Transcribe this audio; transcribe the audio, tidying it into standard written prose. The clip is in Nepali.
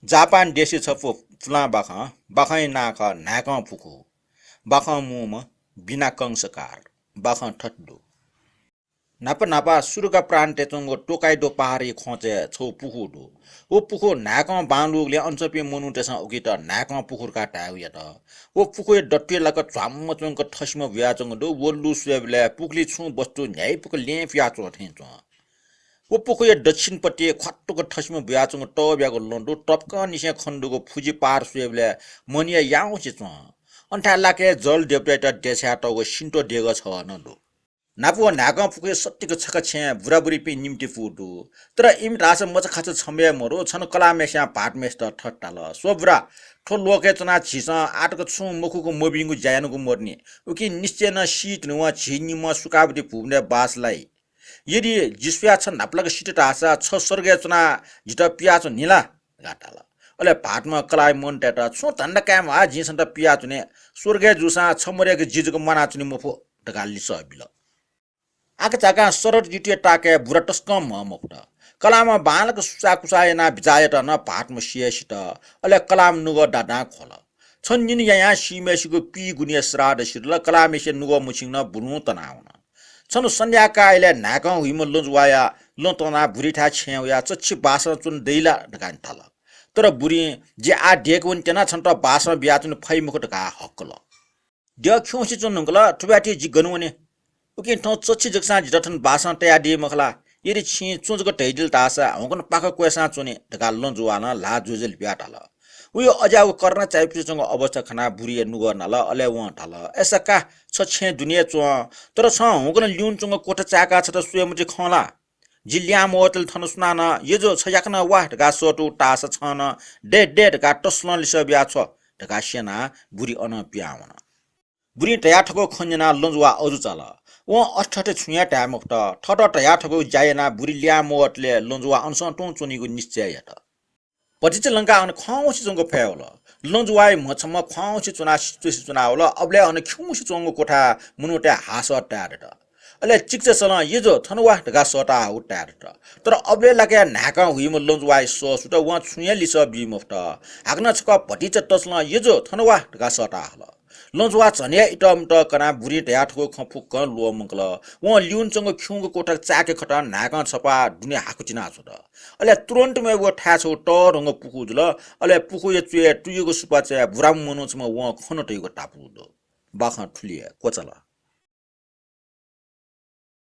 जापान देशी छपो फुला बाखै नाख नाक फुकु बाख मुम बिना कंसकार बाख ठट्डु नापा सुरुका प्राण टेचुङ्गो टोकाइडो पहाडी खोचे छौ पुखुडु ओ पुखु नाक बालुगले अञ्चपे मुनु टेस उकित नाक पुखुरका टाउ यत ओ पुखु डट्टे लक च्वाम्म चुङ्क ठस्म व्याचुङ दो वल्लु सुबले पुखली छु वस्तु न्याय पुख लेफ याचो थेच ओ पुखु दक्षिणपट्टि खट्टुको ठस्म व्याचुङ ट ब्याको लन्डु टपक निसे खण्डुको फुजी पार सुबले मनिया याउ चिच अन्ठा लाके जल देवटा देछा टको सिन्टो देग छ नदु नापु नाक पुके सत्तिको छक छे बुराबुरी पे निम्ति फुटु तर इम रास मच खाच छम्बे मरो छन कलामेस्या पाटमेस्ट ठट्टाल सोब्रा ठो लोके चना छिस आटको छु मुखुको मोबिङगु जायनको मर्ने उकि निश्चय न शीत नुवा छिनिम सुकाबडी पुग्ने बासलाई यदि जिस्या छ नाप्लाको सिट आशा छ स्वर्गीय चना जित पियाचो निला गाटाल अले भाटमा कलाइ मन टेटा छु तण्ड काम आ जिसन्त पियाचुने स्वर्गीय जुसा छमरेको जिजुको मनाचुने मुफो ढगाली सबिल आका चाका सरट जिटिए टाके बुरा टस्कम मुक्त कलामा बालक सुसा कुसायना बिजायट न भाटमा सियसित अले कलाम नुग डाडा खोल छन्जिन यहाँ सिमेसिको पी गुनिया श्राद सिरल कलामेसे नुग मुछिङ न बुनु तनाउन छनु सन्ध्याका अहिले नाक हुइम लुजवाया लतना बुढीठा छ्याउया चच्छी बासन चुन दैला ढकान थाल तर बुढी जे आ ढेक वन टेना छन्ट बासन बियाचुन फै मुख ढका हक्कल ड्य ख्योसी चुन नंगला ठुब्याटी जि गनुने उकि ठौ चच्छी जक्सा जिटठन बासन तया दे मखला यदि छि चुजको ढैदिल तासा हकन पाख क्वेसा चुने ढका लजुवाना ला जुजल ब्याटाल उयो अजाउ गर्न चाइपिसँग अवस्था खना बुढी नुग नल अले व ठाल एसका छ छे दुनिया चु तर छ हकन ल्युन चुङ कोठ चाका छ त सुयमुजी खला जिल्याम होटल थन सुनान यजो छ याकन वाह ढका सोटु टास छन डे ढका टस्लन लिस ब्या छ ढका सेना बुढी अन प्याउन बुढी टया ठको खन्जना लजुवा अजु चल व अष्ठटे छुया ट्यामुक्त ठट टया ठको जायना बुढी ल्याम होटले लजुवा अनसन टु चुनिगु निश्चय यत पटिच लंका अन खाउसी चंगो फेवल लजुवाई मछम खाउसी चुना सिचुसी चुनावल अबले अन खिउसी चंगो कोठा मुनुटे हास ट्यारेट अले चिक्च सल यजो थनवा ढका सटा उट्यारेट तर अबले लके नाका हुइम लजुवाई सो सुट व छुया लिस बिमुफ्त हाग्न छक पटिच टस्ल यजो थनवा ढका सटा हल लजुवा छने इटम त कना बुढी ट्याठको खफुक लो मंगल व ल्युन चंगो खिउको कोठा चाके खटा नाका छपा दुने हाकुचिना छ त अले तुरन्त मे वो ठा छ ट रंग पुकु जुल अले पुकु ये चुए टुयको सुपा च बुराम मनो छ म व खनटैको टापु दो बाखा ठुलिए कोचला